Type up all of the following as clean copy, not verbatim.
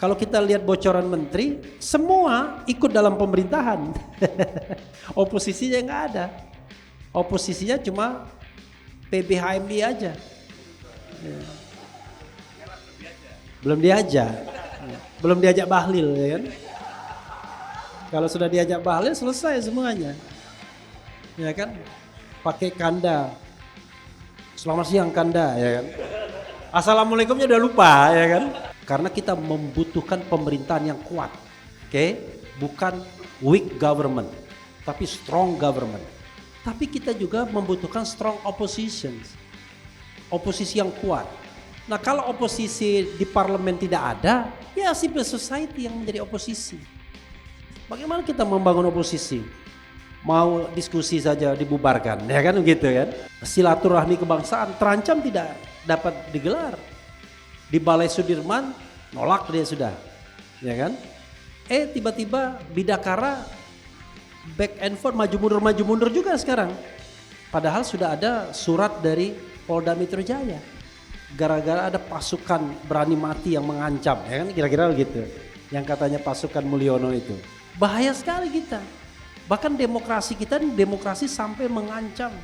Kalau kita lihat bocoran menteri, semua ikut dalam pemerintahan. Oposisinya nggak ada. Oposisinya cuma PBHMI aja. Ya. Belum diajak Bahlil, ya kan? Kalau sudah diajak Bahlil selesai semuanya, ya kan? Pakai kanda. Selamat siang kanda, ya kan? Assalamualaikumnya udah lupa, ya kan? Karena kita membutuhkan pemerintahan yang kuat, oke? Bukan weak government, tapi strong government. Tapi kita juga membutuhkan strong opposition, oposisi yang kuat. Nah kalau oposisi di parlemen tidak ada, ya civil society yang menjadi oposisi. Bagaimana kita membangun oposisi? Mau diskusi saja dibubarkan, ya kan gitu kan? Silaturahmi kebangsaan terancam tidak dapat digelar. Di Balai Sudirman nolak dia sudah, ya kan? Tiba-tiba Bidakara back and forth maju mundur juga sekarang. Padahal sudah ada surat dari Polda Metro Jaya. Gara-gara ada pasukan berani mati yang mengancam, ya kan? Kira-kira begitu. Yang katanya pasukan Mulyono itu. Bahaya sekali kita. Bahkan demokrasi kita demokrasi sampai mengancam.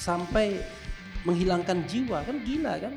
Sampai menghilangkan jiwa, kan gila kan?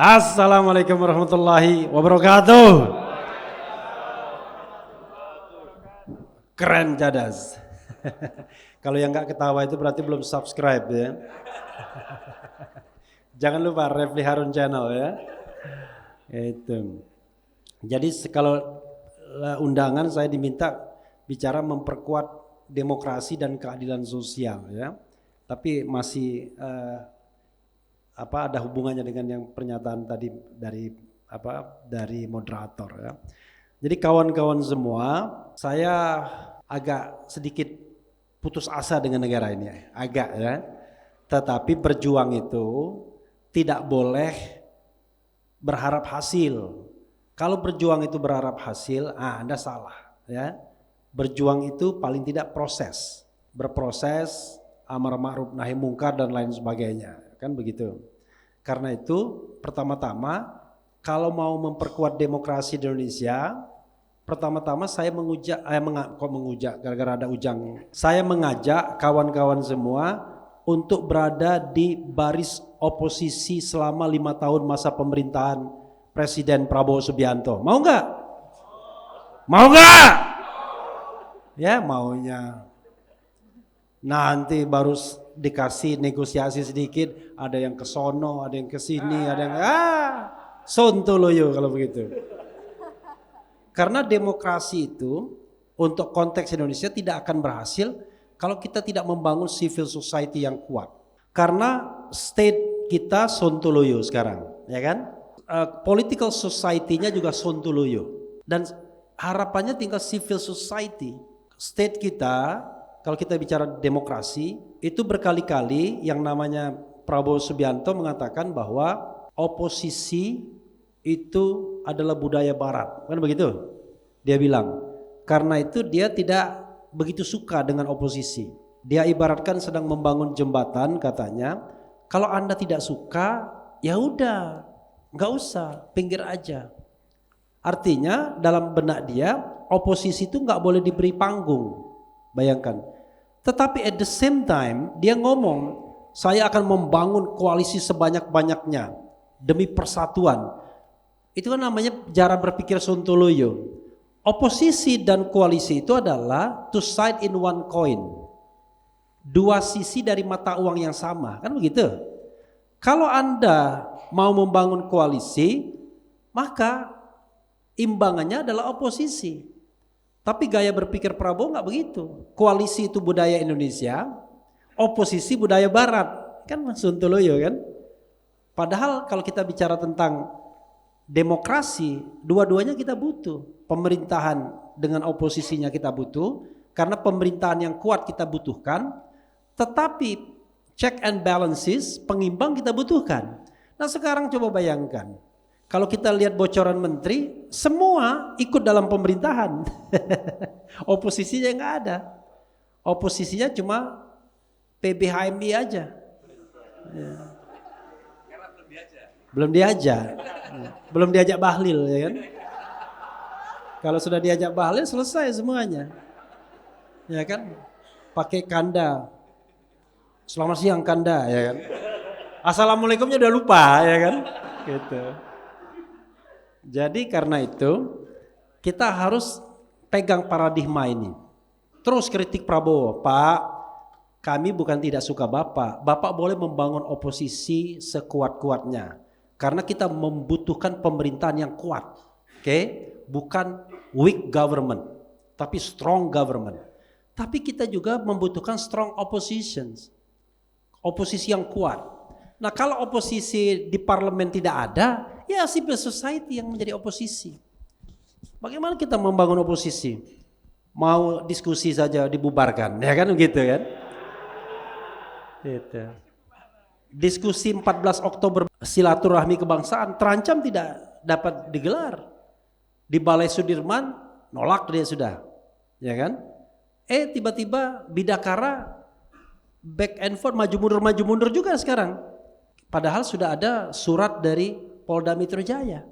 Assalamualaikum warahmatullahi wabarakatuh. Keren Cadas. Kalau yang nggak ketawa itu berarti belum subscribe ya. Jangan lupa Refli Harun Channel ya. Itu. Jadi kalau undangan saya diminta bicara memperkuat demokrasi dan keadilan sosial ya. Tapi masih ada hubungannya dengan yang pernyataan tadi dari moderator ya. Jadi kawan-kawan semua, saya agak sedikit putus asa dengan negara ini, agak ya. Tetapi berjuang itu tidak boleh berharap hasil. Kalau berjuang itu berharap hasil, Anda salah ya. Berjuang itu paling tidak proses, berproses, amar ma'ruf nahi mungkar dan lain sebagainya, kan begitu. Karena itu pertama-tama kalau mau memperkuat demokrasi di Indonesia, pertama-tama saya saya mengajak kawan-kawan semua untuk berada di baris oposisi selama 5 tahun masa pemerintahan Presiden Prabowo Subianto. Mau nggak? Mau nggak? Ya maunya. Nanti baru dikasih negosiasi sedikit, ada yang ke sono, ada yang ke sini, ada yang sontoloyo kalau begitu. Karena demokrasi itu untuk konteks Indonesia tidak akan berhasil kalau kita tidak membangun civil society yang kuat. Karena state kita sontoloyo sekarang, ya kan? Political society-nya juga sontoloyo. Dan harapannya tinggal civil society. State kita, kalau kita bicara demokrasi, itu berkali-kali yang namanya Prabowo Subianto mengatakan bahwa oposisi itu adalah budaya barat. Kan begitu? Dia bilang. Karena itu dia tidak begitu suka dengan oposisi. Dia ibaratkan sedang membangun jembatan katanya. Kalau Anda tidak suka, ya udah, nggak usah, pinggir aja. Artinya dalam benak dia, oposisi itu nggak boleh diberi panggung. Bayangkan. Tetapi at the same time dia ngomong, saya akan membangun koalisi sebanyak-banyaknya. demi persatuan. Itu kan namanya cara berpikir Sontoloyo. Oposisi dan koalisi itu adalah two side in one coin. Dua sisi dari mata uang yang sama, kan begitu? Kalau Anda mau membangun koalisi, maka imbangannya adalah oposisi. Tapi gaya berpikir Prabowo nggak begitu. Koalisi itu budaya Indonesia, oposisi budaya Barat, kan Sontoloyo kan? Padahal kalau kita bicara tentang demokrasi, dua-duanya kita butuh. Pemerintahan dengan oposisinya kita butuh, karena pemerintahan yang kuat kita butuhkan, tetapi check and balances, pengimbang kita butuhkan. Nah sekarang coba bayangkan, kalau kita lihat bocoran menteri, semua ikut dalam pemerintahan. Oposisinya nggak ada. Oposisinya cuma PBHMI aja. Ya. Belum diajak Bahlil, ya kan? Kalau sudah diajak Bahlil selesai semuanya, ya kan? Pakai kanda, selamat siang kanda, ya kan? Assalamualaikumnya udah lupa, ya kan? Gitu. Jadi karena itu kita harus pegang paradigma ini. Terus kritik Prabowo, Pak, kami bukan tidak suka Bapak. Bapak boleh membangun oposisi sekuat-kuatnya. Karena kita membutuhkan pemerintahan yang kuat. Oke? Bukan weak government, tapi strong government. Tapi kita juga membutuhkan strong oppositions. Oposisi yang kuat. Nah, kalau oposisi di parlemen tidak ada, ya civil society yang menjadi oposisi. Bagaimana kita membangun oposisi? Mau diskusi saja dibubarkan, ya kan begitu kan? Gitu. Diskusi 14 Oktober silaturahmi kebangsaan terancam tidak dapat digelar. Di Balai Sudirman nolak dia sudah, ya kan? Tiba-tiba Bidakara back and forth, maju mundur juga sekarang. Padahal sudah ada surat dari Polda Metro Jaya.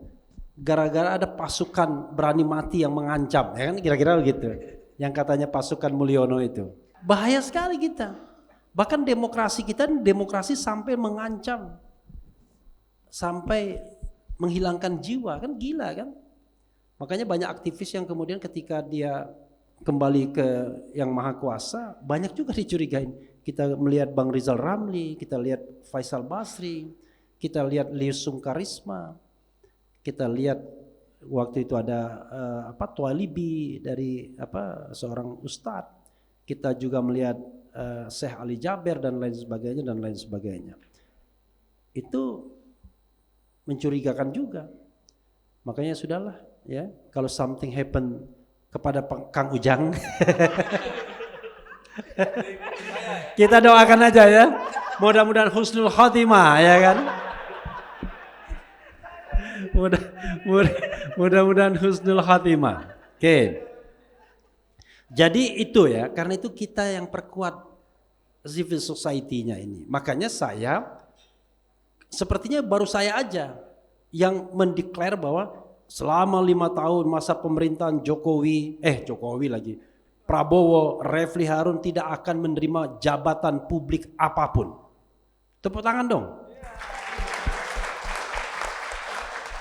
Gara-gara ada pasukan berani mati yang mengancam, ya kan? Kira-kira begitu. Yang katanya pasukan Mulyono itu. Bahaya sekali kita. Bahkan demokrasi kita demokrasi sampai mengancam, sampai menghilangkan jiwa, kan gila kan? Makanya banyak aktivis yang kemudian ketika dia kembali ke yang maha kuasa, banyak juga dicurigain. Kita melihat Bang Rizal Ramli, kita lihat Faisal Basri, kita lihat Lius Sungkarisma, kita lihat waktu itu ada Tualibi dari seorang ustadz. Kita juga melihat Syekh Ali Jaber dan lain sebagainya. Itu mencurigakan juga. Makanya sudahlah ya, kalau something happen kepada Kang Ujang kita doakan aja ya. Mudah-mudahan husnul khotimah, ya kan? Mudah-mudahan husnul khotimah. Oke. Jadi itu ya, karena itu kita yang perkuat civil society-nya ini. Makanya saya, sepertinya baru saya aja yang mendeklar bahwa selama 5 tahun masa pemerintahan Prabowo, Refli Harun tidak akan menerima jabatan publik apapun. Tepuk tangan dong.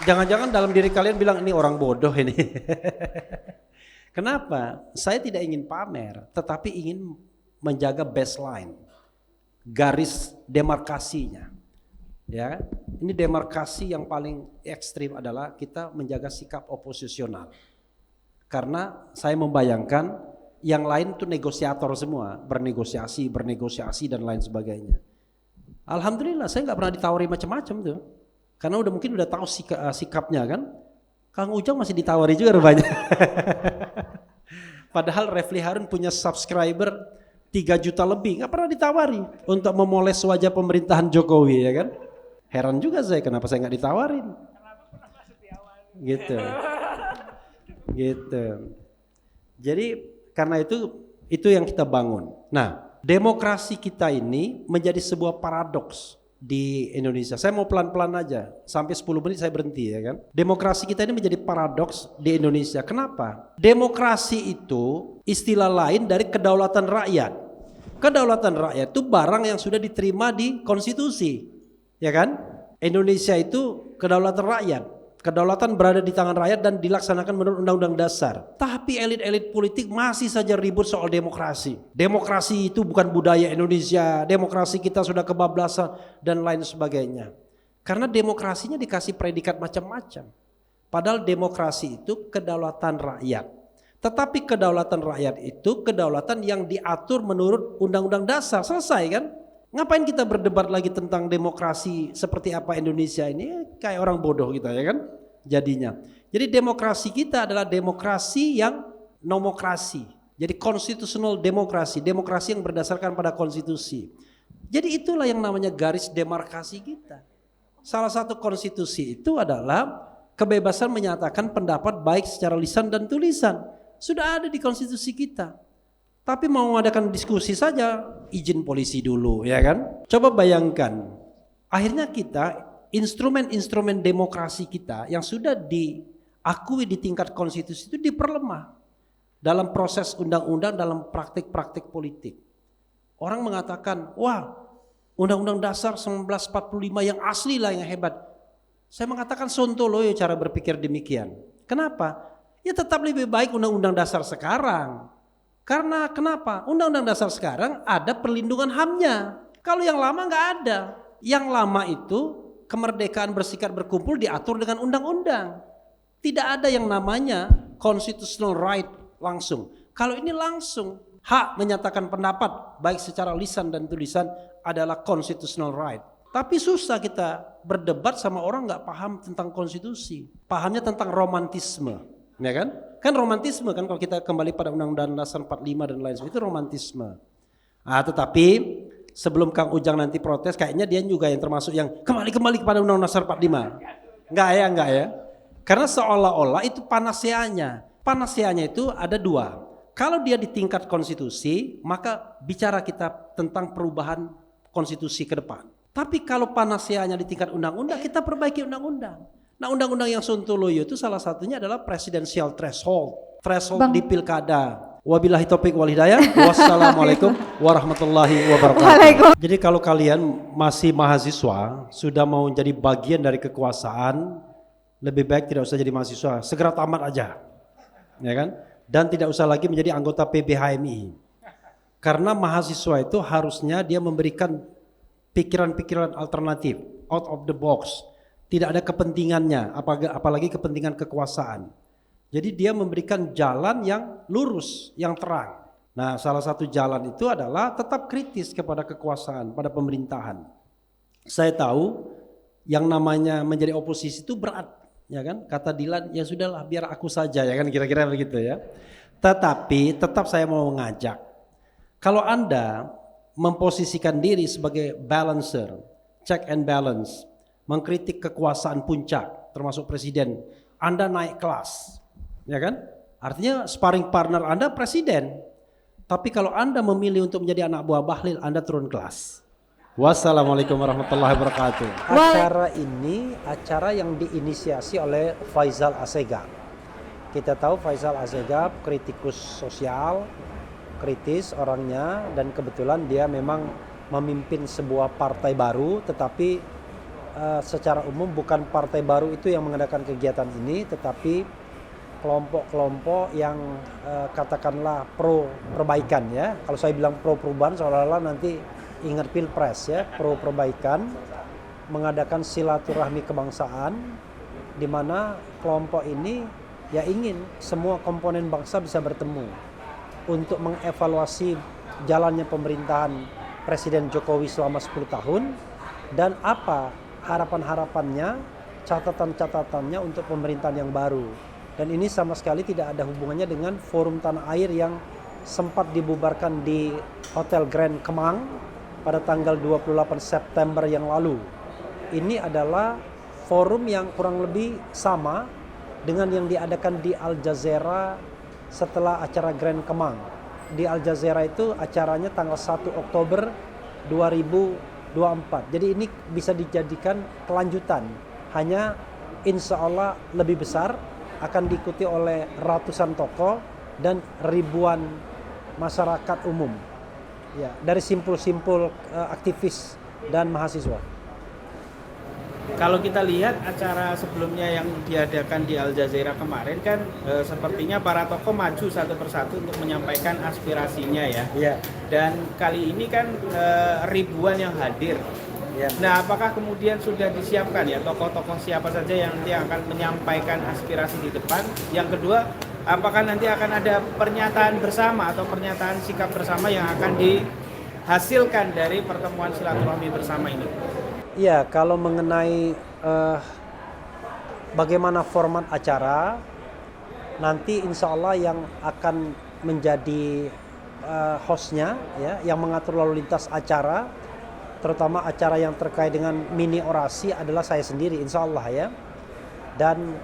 Jangan-jangan dalam diri kalian bilang ini orang bodoh ini. Kenapa? Saya tidak ingin pamer, tetapi ingin menjaga baseline, garis demarkasinya. Ya, ini demarkasi yang paling ekstrim adalah kita menjaga sikap oposisional. Karena saya membayangkan yang lain itu negosiator semua, bernegosiasi dan lain sebagainya. Alhamdulillah saya nggak pernah ditawari macam-macam tuh, karena mungkin udah tahu sikapnya kan. Kang Ujang masih ditawari juga rupanya. Padahal Refli Harun punya subscriber 3 juta lebih, nggak pernah ditawari untuk memoles wajah pemerintahan Jokowi, ya kan? Heran juga saya kenapa saya nggak ditawarin. Gitu. Jadi karena itu yang kita bangun. Nah, demokrasi kita ini menjadi sebuah paradoks di Indonesia. Saya mau pelan-pelan aja, sampai 10 menit saya berhenti, ya kan. Demokrasi kita ini menjadi paradoks di Indonesia. Kenapa? Demokrasi itu istilah lain dari kedaulatan rakyat. Kedaulatan rakyat itu barang yang sudah diterima di konstitusi, ya kan. Indonesia itu kedaulatan rakyat. Kedaulatan berada di tangan rakyat dan dilaksanakan menurut Undang-Undang Dasar. Tapi elit-elit politik masih saja ribut soal demokrasi. Demokrasi itu bukan budaya Indonesia. Demokrasi kita sudah kebablasan dan lain sebagainya. Karena demokrasinya dikasih predikat macam-macam. Padahal demokrasi itu kedaulatan rakyat. Tetapi kedaulatan rakyat itu kedaulatan yang diatur menurut Undang-Undang Dasar. Selesai kan? Ngapain kita berdebat lagi tentang demokrasi seperti apa Indonesia ini? Kayak orang bodoh kita ya kan jadinya. Jadi demokrasi kita adalah demokrasi yang nomokrasi. Jadi constitutional demokrasi, demokrasi yang berdasarkan pada konstitusi. Jadi itulah yang namanya garis demarkasi kita. Salah satu konstitusi itu adalah kebebasan menyatakan pendapat baik secara lisan dan tulisan. Sudah ada di konstitusi kita. Tapi mau mengadakan diskusi saja, izin polisi dulu, ya kan? Coba bayangkan, akhirnya kita, instrumen-instrumen demokrasi kita yang sudah diakui di tingkat konstitusi itu diperlemah dalam proses undang-undang, dalam praktik-praktik politik. Orang mengatakan, wah, Undang-Undang Dasar 1945 yang asli lah, yang hebat. Saya mengatakan sontoloyo cara berpikir demikian. Kenapa? Ya tetap lebih baik Undang-Undang Dasar sekarang. Karena kenapa? Undang-Undang Dasar sekarang ada perlindungan HAM-nya. Kalau yang lama nggak ada. Yang lama itu kemerdekaan bersikap berkumpul diatur dengan undang-undang. Tidak ada yang namanya constitutional right langsung. Kalau ini langsung, hak menyatakan pendapat baik secara lisan dan tulisan adalah constitutional right. Tapi susah kita berdebat sama orang nggak paham tentang konstitusi. Pahamnya tentang romantisme. Ya kan? Kan romantisme kan kalau kita kembali pada Undang-Undang Dasar 45 dan lain sebagainya itu romantisme. Tetapi sebelum Kang Ujang nanti protes kayaknya dia juga yang termasuk yang kembali kepada Undang-Undang Dasar 45. Enggak ya. Karena seolah-olah itu panaseanya. Panaseanya itu ada dua. Kalau dia di tingkat konstitusi, maka bicara kita tentang perubahan konstitusi ke depan. Tapi kalau panaseanya di tingkat undang-undang, kita perbaiki undang-undang. Nah, undang-undang yang sontoloyo itu salah satunya adalah presidential threshold di pilkada. Wabillahi taufiq wal hidayah. Wassalamualaikum warahmatullahi wabarakatuh. Jadi kalau kalian masih mahasiswa, sudah mau jadi bagian dari kekuasaan, lebih baik tidak usah jadi mahasiswa, segera tamat aja. Ya kan? Dan tidak usah lagi menjadi anggota PBHMI. Karena mahasiswa itu harusnya dia memberikan pikiran-pikiran alternatif, out of the box. Tidak ada kepentingannya, apalagi kepentingan kekuasaan. Jadi dia memberikan jalan yang lurus, yang terang. Nah, salah satu jalan itu adalah tetap kritis kepada kekuasaan, pada pemerintahan. Saya tahu yang namanya menjadi oposisi itu berat, ya kan? Kata Dilan, ya sudahlah biar aku saja, ya kan, kira-kira begitu ya. Tetapi tetap saya mau mengajak, kalau Anda memposisikan diri sebagai balancer, check and balance, mengkritik kekuasaan puncak termasuk presiden, Anda naik kelas, ya kan? Artinya sparring partner Anda presiden. Tapi kalau Anda memilih untuk menjadi anak buah Bahlil, Anda turun kelas. Wassalamualaikum warahmatullahi wabarakatuh. Acara ini acara yang diinisiasi oleh Faisal Assegaf. Kita tahu Faisal Assegaf kritikus sosial, kritis orangnya, dan kebetulan dia memang memimpin sebuah partai baru, tetapi secara umum bukan partai baru itu yang mengadakan kegiatan ini, tetapi kelompok-kelompok yang katakanlah pro perbaikan ya. Kalau saya bilang pro perubahan seolah-olah nanti ingat Pilpres ya, pro perbaikan, mengadakan silaturahmi kebangsaan di mana kelompok ini ya ingin semua komponen bangsa bisa bertemu untuk mengevaluasi jalannya pemerintahan Presiden Jokowi selama 10 tahun dan apa harapan-harapannya, catatan-catatannya untuk pemerintahan yang baru. Dan ini sama sekali tidak ada hubungannya dengan forum tanah air yang sempat dibubarkan di Hotel Grand Kemang pada tanggal 28 September yang lalu. Ini adalah forum yang kurang lebih sama dengan yang diadakan di Al Jazeera setelah acara Grand Kemang. Di Al Jazeera itu acaranya tanggal 1 Oktober 2024. Jadi ini bisa dijadikan kelanjutan. Hanya insya Allah lebih besar, akan diikuti oleh ratusan tokoh dan ribuan masyarakat umum. Ya, dari simpul-simpul aktivis dan mahasiswa. Kalau kita lihat acara sebelumnya yang diadakan di Al Jazeera kemarin kan sepertinya para tokoh maju satu persatu untuk menyampaikan aspirasinya ya. Iya. Dan kali ini kan ribuan yang hadir. Ya. Nah, apakah kemudian sudah disiapkan ya tokoh-tokoh siapa saja yang nanti akan menyampaikan aspirasi di depan? Yang kedua, apakah nanti akan ada pernyataan bersama atau pernyataan sikap bersama yang akan dihasilkan dari pertemuan silaturahmi bersama ini? Iya, kalau mengenai bagaimana format acara, nanti insya Allah yang akan menjadi hostnya, ya, yang mengatur lalu lintas acara, terutama acara yang terkait dengan mini orasi adalah saya sendiri, insya Allah ya. Dan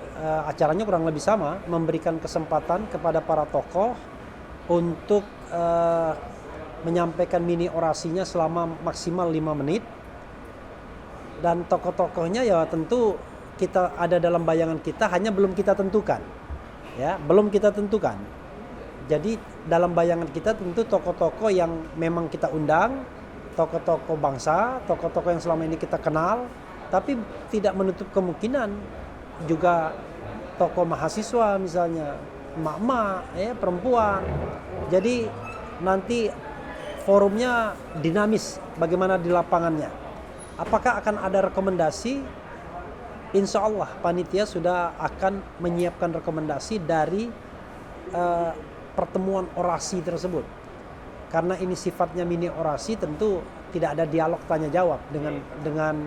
acaranya kurang lebih sama, memberikan kesempatan kepada para tokoh untuk menyampaikan mini orasinya selama maksimal 5 menit. Dan tokoh-tokohnya ya tentu kita ada dalam bayangan kita, hanya belum kita tentukan. Ya, belum kita tentukan. Jadi dalam bayangan kita tentu tokoh-tokoh yang memang kita undang, tokoh-tokoh bangsa, tokoh-tokoh yang selama ini kita kenal, tapi tidak menutup kemungkinan juga tokoh mahasiswa misalnya, emak-emak, ya, perempuan. Jadi nanti forumnya dinamis bagaimana di lapangannya. Apakah akan ada rekomendasi? Insya Allah panitia sudah akan menyiapkan rekomendasi dari pertemuan orasi tersebut. Karena ini sifatnya mini orasi, tentu tidak ada dialog tanya jawab dengan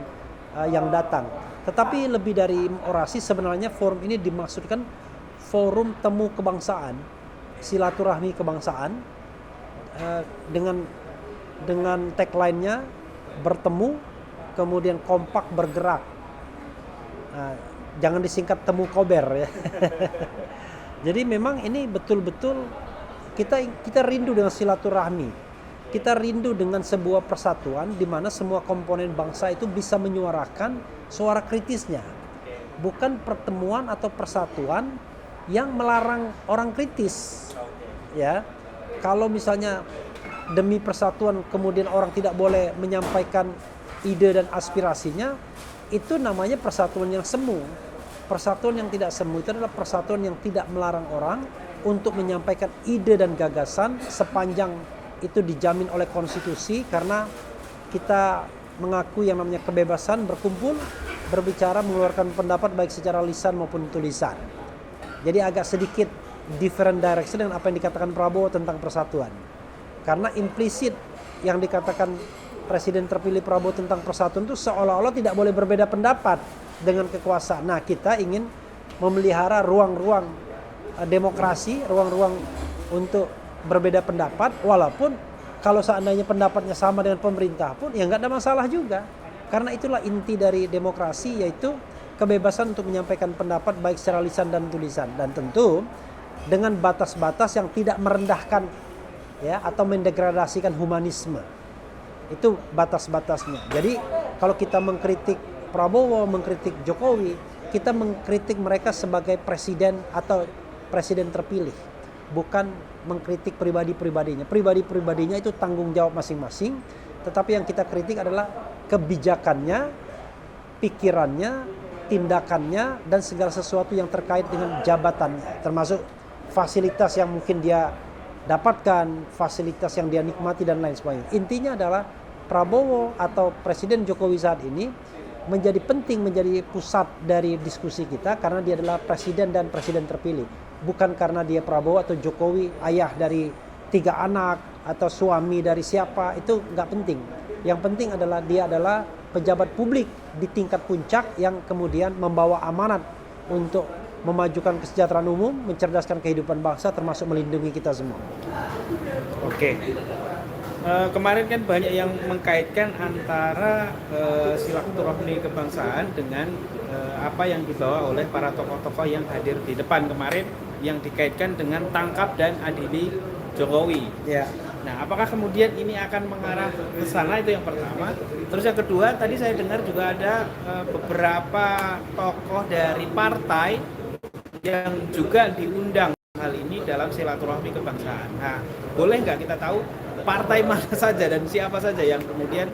yang datang. Tetapi lebih dari orasi, sebenarnya forum ini dimaksudkan forum temu kebangsaan, silaturahmi kebangsaan, dengan tagline-nya bertemu, kemudian kompak bergerak. Jangan disingkat temu kober ya. Jadi memang ini betul-betul kita rindu dengan silaturahmi. Kita rindu dengan sebuah persatuan di mana semua komponen bangsa itu bisa menyuarakan suara kritisnya. Bukan pertemuan atau persatuan yang melarang orang kritis. Ya. Kalau misalnya demi persatuan kemudian orang tidak boleh menyampaikan ide dan aspirasinya, itu namanya persatuan yang semu. Persatuan yang tidak semu itu adalah persatuan yang tidak melarang orang untuk menyampaikan ide dan gagasan sepanjang itu dijamin oleh konstitusi, karena kita mengakui yang namanya kebebasan berkumpul, berbicara, mengeluarkan pendapat baik secara lisan maupun tulisan. Jadi agak sedikit different direction dengan apa yang dikatakan Prabowo tentang persatuan. Karena implisit yang dikatakan Presiden terpilih Prabowo tentang persatuan itu seolah-olah tidak boleh berbeda pendapat dengan kekuasaan. Nah, kita ingin memelihara ruang-ruang demokrasi, ruang-ruang untuk berbeda pendapat, walaupun kalau seandainya pendapatnya sama dengan pemerintah pun ya nggak ada masalah juga. Karena itulah inti dari demokrasi, yaitu kebebasan untuk menyampaikan pendapat baik secara lisan dan tulisan, dan tentu dengan batas-batas yang tidak merendahkan ya atau mendegradasikan humanisme. Itu batas-batasnya. Jadi kalau kita mengkritik Prabowo, mengkritik Jokowi, kita mengkritik mereka sebagai presiden atau presiden terpilih, bukan mengkritik pribadi-pribadinya. Pribadi-pribadinya itu tanggung jawab masing-masing, tetapi yang kita kritik adalah kebijakannya, pikirannya, tindakannya, dan segala sesuatu yang terkait dengan jabatannya, termasuk fasilitas yang mungkin dia dapatkan, fasilitas yang dia nikmati dan lain sebagainya. Intinya adalah Prabowo atau Presiden Jokowi saat ini menjadi penting, menjadi pusat dari diskusi kita karena dia adalah presiden dan presiden terpilih. Bukan karena dia Prabowo atau Jokowi ayah dari 3 anak atau suami dari siapa, itu nggak penting. Yang penting adalah dia adalah pejabat publik di tingkat puncak yang kemudian membawa amanat untuk memajukan kesejahteraan umum, mencerdaskan kehidupan bangsa, termasuk melindungi kita semua. Oke. Kemarin kan banyak yang mengkaitkan antara silaturahmi kebangsaan dengan apa yang dibawa oleh para tokoh-tokoh yang hadir di depan kemarin, yang dikaitkan dengan tangkap dan adili Jokowi. Ya. Nah, apakah kemudian ini akan mengarah ke sana? Itu yang pertama. Terus yang kedua, tadi saya dengar juga ada beberapa tokoh dari partai yang juga diundang hal ini dalam silaturahmi kebangsaan. Nah, boleh nggak kita tahu partai mana saja dan siapa saja yang kemudian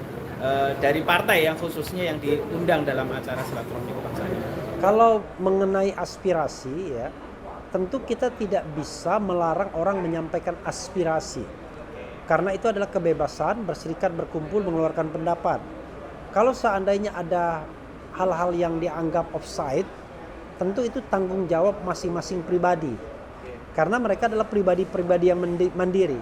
dari partai yang khususnya yang diundang dalam acara silaturahmi kebangsaan ini? Kalau mengenai aspirasi ya, tentu kita tidak bisa melarang orang menyampaikan aspirasi. Karena itu adalah kebebasan berserikat, berkumpul, mengeluarkan pendapat. Kalau seandainya ada hal-hal yang dianggap offside, tentu itu tanggung jawab masing-masing pribadi. Karena mereka adalah pribadi-pribadi yang mandiri.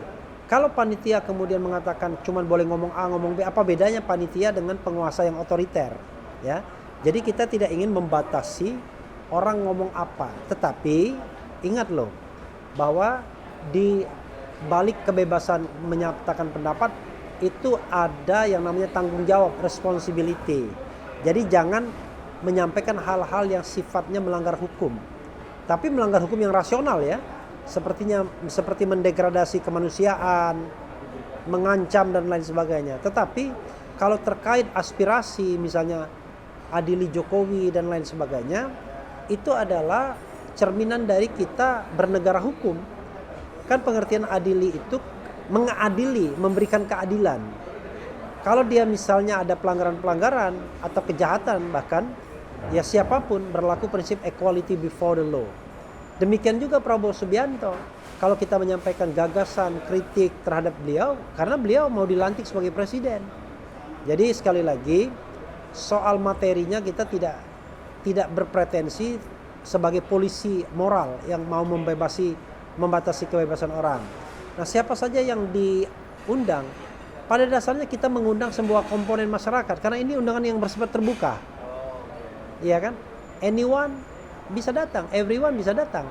Kalau panitia kemudian mengatakan cuman boleh ngomong A, ngomong B, apa bedanya panitia dengan penguasa yang otoriter? Ya, jadi kita tidak ingin membatasi orang ngomong apa. Tetapi ingat loh, bahwa di balik kebebasan menyatakan pendapat itu ada yang namanya tanggung jawab, responsibility. Jadi jangan menyampaikan hal-hal yang sifatnya melanggar hukum. Tapi melanggar hukum yang rasional ya. Seperti mendegradasi kemanusiaan, mengancam dan lain sebagainya. Tetapi kalau terkait aspirasi misalnya adili Jokowi dan lain sebagainya, itu adalah cerminan dari kita bernegara hukum. Kan pengertian adili itu mengadili, memberikan keadilan. Kalau dia misalnya ada pelanggaran-pelanggaran atau kejahatan bahkan, ya siapapun berlaku prinsip equality before the law. Demikian juga Prabowo Subianto. Kalau kita menyampaikan gagasan, kritik terhadap beliau, karena beliau mau dilantik sebagai presiden. Jadi sekali lagi, soal materinya kita tidak berpretensi sebagai polisi moral yang mau membatasi kebebasan orang. Nah, siapa saja yang diundang, pada dasarnya kita mengundang semua komponen masyarakat, karena ini undangan yang bersifat terbuka. Iya kan? Anyone bisa datang, everyone bisa datang.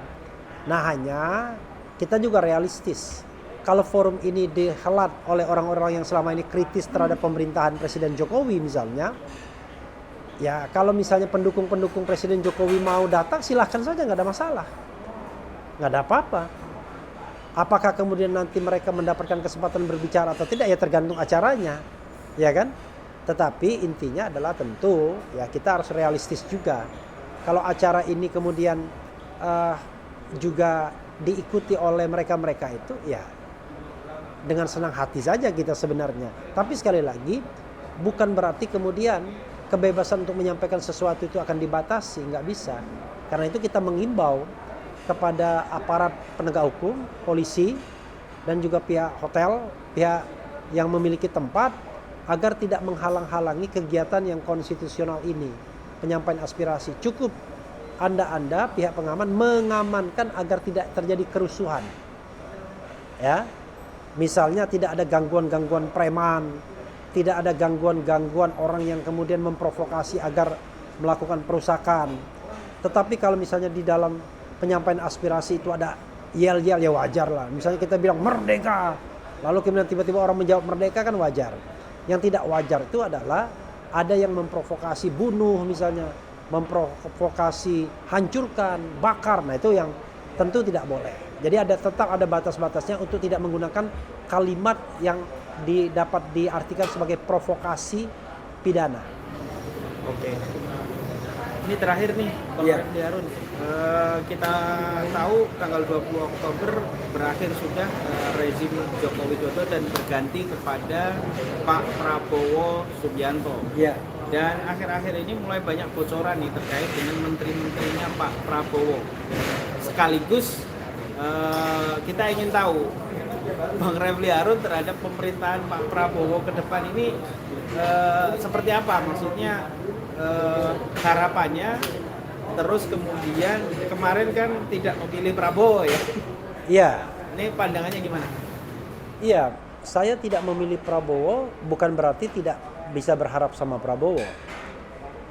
Nah, hanya kita juga realistis. Kalau forum ini dihelat oleh orang-orang yang selama ini kritis terhadap pemerintahan Presiden Jokowi misalnya, ya kalau misalnya pendukung-pendukung Presiden Jokowi mau datang, silahkan saja, nggak ada masalah, nggak ada apa-apa. Apakah kemudian nanti mereka mendapatkan kesempatan berbicara atau tidak, ya tergantung acaranya, ya kan? Tetapi intinya adalah tentu ya kita harus realistis juga. Kalau acara ini kemudian juga diikuti oleh mereka-mereka itu, ya dengan senang hati saja kita sebenarnya. Tapi sekali lagi, bukan berarti kemudian kebebasan untuk menyampaikan sesuatu itu akan dibatasi, nggak bisa. Karena itu kita mengimbau kepada aparat penegak hukum, polisi, dan juga pihak hotel, pihak yang memiliki tempat, agar tidak menghalang-halangi kegiatan yang konstitusional ini. Penyampaian aspirasi, cukup Anda pihak pengaman mengamankan agar tidak terjadi kerusuhan. Ya. Misalnya tidak ada gangguan-gangguan preman, tidak ada gangguan-gangguan orang yang kemudian memprovokasi agar melakukan perusakan. Tetapi kalau misalnya di dalam penyampaian aspirasi itu ada yel-yel, ya wajar lah. Misalnya kita bilang merdeka, lalu kemudian tiba-tiba orang menjawab merdeka, kan wajar. Yang tidak wajar itu adalah ada yang memprovokasi bunuh misalnya, memprovokasi hancurkan, bakar. Nah itu yang tentu tidak boleh. Jadi tetap ada batas-batasnya untuk tidak menggunakan kalimat yang dapat diartikan sebagai provokasi pidana. Oke. Ini terakhir nih, Bang Refli Harun. Kita tahu tanggal 20 Oktober berakhir sudah rezim Joko Widodo dan berganti kepada Pak Prabowo Subianto. Ya. Dan akhir-akhir ini mulai banyak bocoran nih terkait dengan menteri-menterinya Pak Prabowo. Sekaligus kita ingin tahu Bang Refli Harun terhadap pemerintahan Pak Prabowo ke depan ini seperti apa? Maksudnya harapannya. Terus kemudian kemarin kan tidak memilih Prabowo ya. Iya. Ini pandangannya gimana? Iya, saya tidak memilih Prabowo bukan berarti tidak bisa berharap sama Prabowo.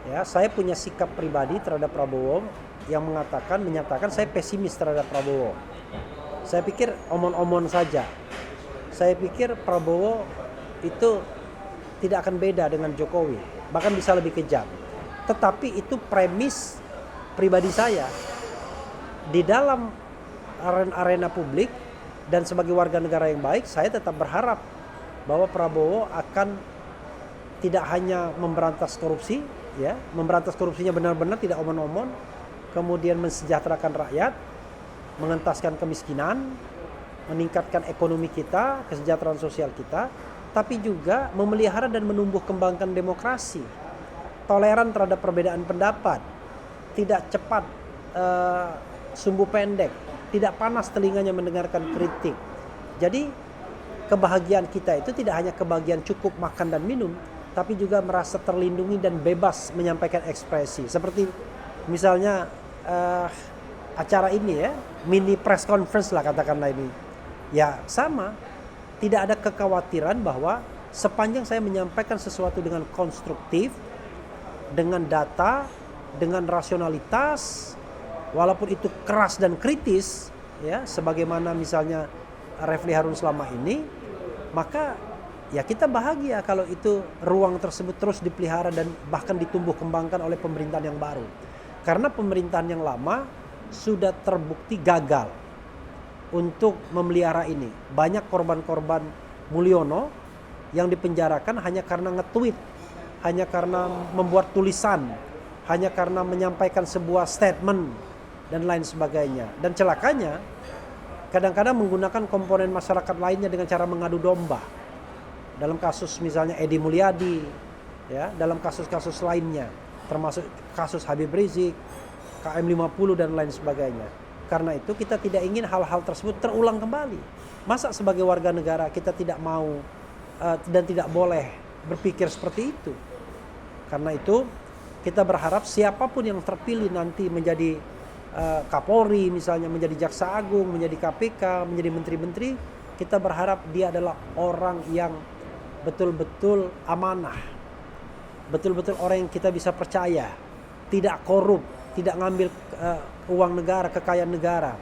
Ya, saya punya sikap pribadi terhadap Prabowo yang menyatakan saya pesimis terhadap Prabowo. Saya pikir omon-omon saja. Saya pikir Prabowo itu tidak akan beda dengan Jokowi, bahkan bisa lebih kejam. Tetapi itu premis pribadi saya. Di dalam arena publik dan sebagai warga negara yang baik, saya tetap berharap bahwa Prabowo akan tidak hanya memberantas korupsi, ya, memberantas korupsinya benar-benar tidak omon-omon, kemudian mensejahterakan rakyat, mengentaskan kemiskinan, meningkatkan ekonomi kita, kesejahteraan sosial kita, tapi juga memelihara dan menumbuh kembangkan demokrasi, toleran terhadap perbedaan pendapat, tidak cepat sumbu pendek, tidak panas telinganya mendengarkan kritik. Jadi kebahagiaan kita itu tidak hanya kebahagiaan cukup makan dan minum, tapi juga merasa terlindungi dan bebas menyampaikan ekspresi. Seperti misalnya acara ini ya, mini press conference lah katakanlah ini. Ya sama, tidak ada kekhawatiran bahwa sepanjang saya menyampaikan sesuatu dengan konstruktif, dengan data, dengan rasionalitas, walaupun itu keras dan kritis, ya, sebagaimana misalnya Refli Harun selama ini, maka ya kita bahagia kalau itu ruang tersebut terus dipelihara dan bahkan ditumbuh kembangkan oleh pemerintahan yang baru. Karena pemerintahan yang lama sudah terbukti gagal untuk memelihara ini. Banyak korban-korban Mulyono yang dipenjarakan hanya karena nge-tweet, hanya karena membuat tulisan, hanya karena menyampaikan sebuah statement dan lain sebagainya. Dan celakanya kadang-kadang menggunakan komponen masyarakat lainnya dengan cara mengadu domba. Dalam kasus misalnya Edi Mulyadi, ya, dalam kasus-kasus lainnya, termasuk kasus Habib Rizik, KM50 dan lain sebagainya. Karena itu kita tidak ingin hal-hal tersebut terulang kembali. Masa sebagai warga negara kita tidak mau dan tidak boleh berpikir seperti itu. Karena itu kita berharap siapapun yang terpilih nanti menjadi Kapolri misalnya, menjadi Jaksa Agung, menjadi KPK, menjadi menteri-menteri, kita berharap dia adalah orang yang betul-betul amanah, betul-betul orang yang kita bisa percaya, tidak korup, tidak ngambil uang negara, kekayaan negara.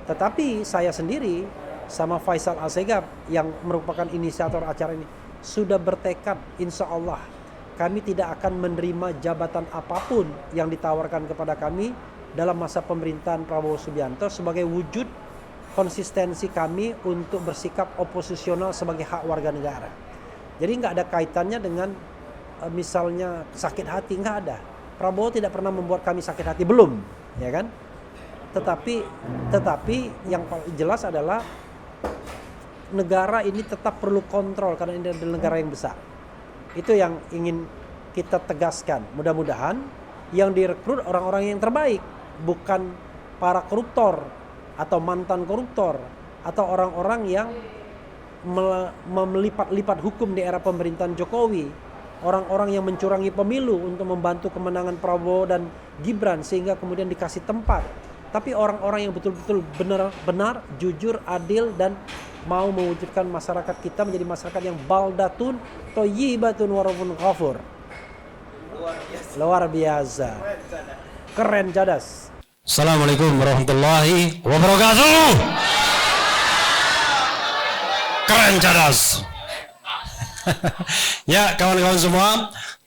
Tetapi saya sendiri sama Faisal Assegaf yang merupakan inisiator acara ini sudah bertekad, insya Allah kami tidak akan menerima jabatan apapun yang ditawarkan kepada kami dalam masa pemerintahan Prabowo Subianto sebagai wujud konsistensi kami untuk bersikap oposisional sebagai hak warga negara. Jadi nggak ada kaitannya dengan misalnya sakit hati, nggak ada. Prabowo tidak pernah membuat kami sakit hati, belum, ya kan? Tetapi yang paling jelas adalah negara ini tetap perlu kontrol karena ini adalah negara yang besar. Itu yang ingin kita tegaskan. Mudah-mudahan yang direkrut orang-orang yang terbaik, bukan para koruptor atau mantan koruptor atau orang-orang yang melipat-lipat hukum di era pemerintahan Jokowi, orang-orang yang mencurangi pemilu untuk membantu kemenangan Prabowo dan Gibran sehingga kemudian dikasih tempat. Tapi orang-orang yang betul-betul benar, jujur, adil dan mau mewujudkan masyarakat kita menjadi masyarakat yang baldatun thayyibatun warabun ghafur. Luar biasa. Keren cadas. Assalamualaikum warahmatullahi wabarakatuh. Keren cadas. Ya kawan-kawan semua,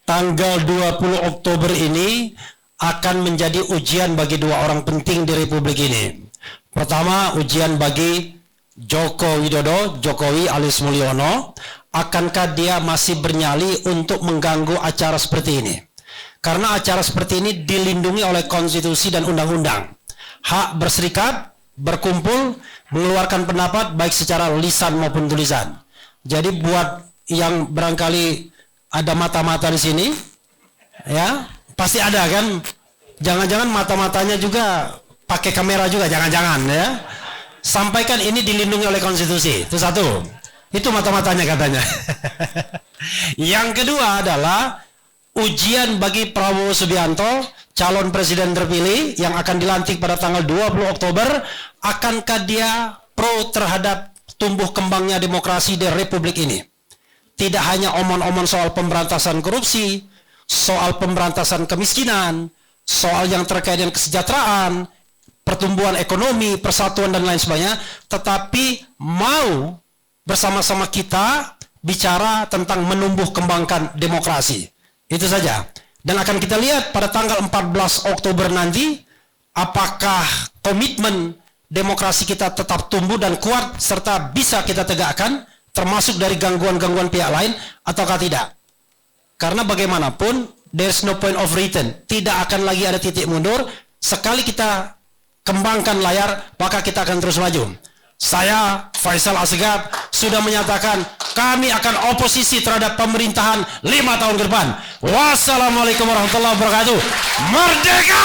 tanggal 20 Oktober ini akan menjadi ujian bagi dua orang penting di Republik ini. Pertama, ujian bagi Joko Widodo, Jokowi alias Mulyono. Akankah dia masih bernyali untuk mengganggu acara seperti ini? Karena acara seperti ini dilindungi oleh konstitusi dan undang-undang. Hak berserikat, berkumpul, mengeluarkan pendapat baik secara lisan maupun tulisan. Jadi buat yang barangkali ada mata-mata di sini, ya pasti ada kan? Jangan-jangan mata-matanya juga pakai kamera juga, jangan-jangan ya. Sampaikan ini dilindungi oleh konstitusi, itu satu. Itu mata-matanya katanya. Yang kedua adalah ujian bagi Prabowo Subianto, calon presiden terpilih yang akan dilantik pada tanggal 20 Oktober. Akankah dia pro terhadap tumbuh kembangnya demokrasi di Republik ini? Tidak hanya omong-omong soal pemberantasan korupsi, soal pemberantasan kemiskinan, soal yang terkait dengan kesejahteraan, pertumbuhan ekonomi, persatuan dan lain sebagainya, tetapi mau bersama-sama kita bicara tentang menumbuh kembangkan demokrasi. Itu saja. Dan akan kita lihat pada tanggal 14 Oktober nanti apakah komitmen demokrasi kita tetap tumbuh dan kuat serta bisa kita tegakkan termasuk dari gangguan-gangguan pihak lain ataukah tidak. Karena bagaimanapun there's no point of return. Tidak akan lagi ada titik mundur. Sekali kita kembangkan layar, maka kita akan terus maju. Saya, Faisal Assegaf, sudah menyatakan kami akan oposisi terhadap pemerintahan 5 tahun ke depan. Wassalamualaikum warahmatullahi wabarakatuh. Merdeka!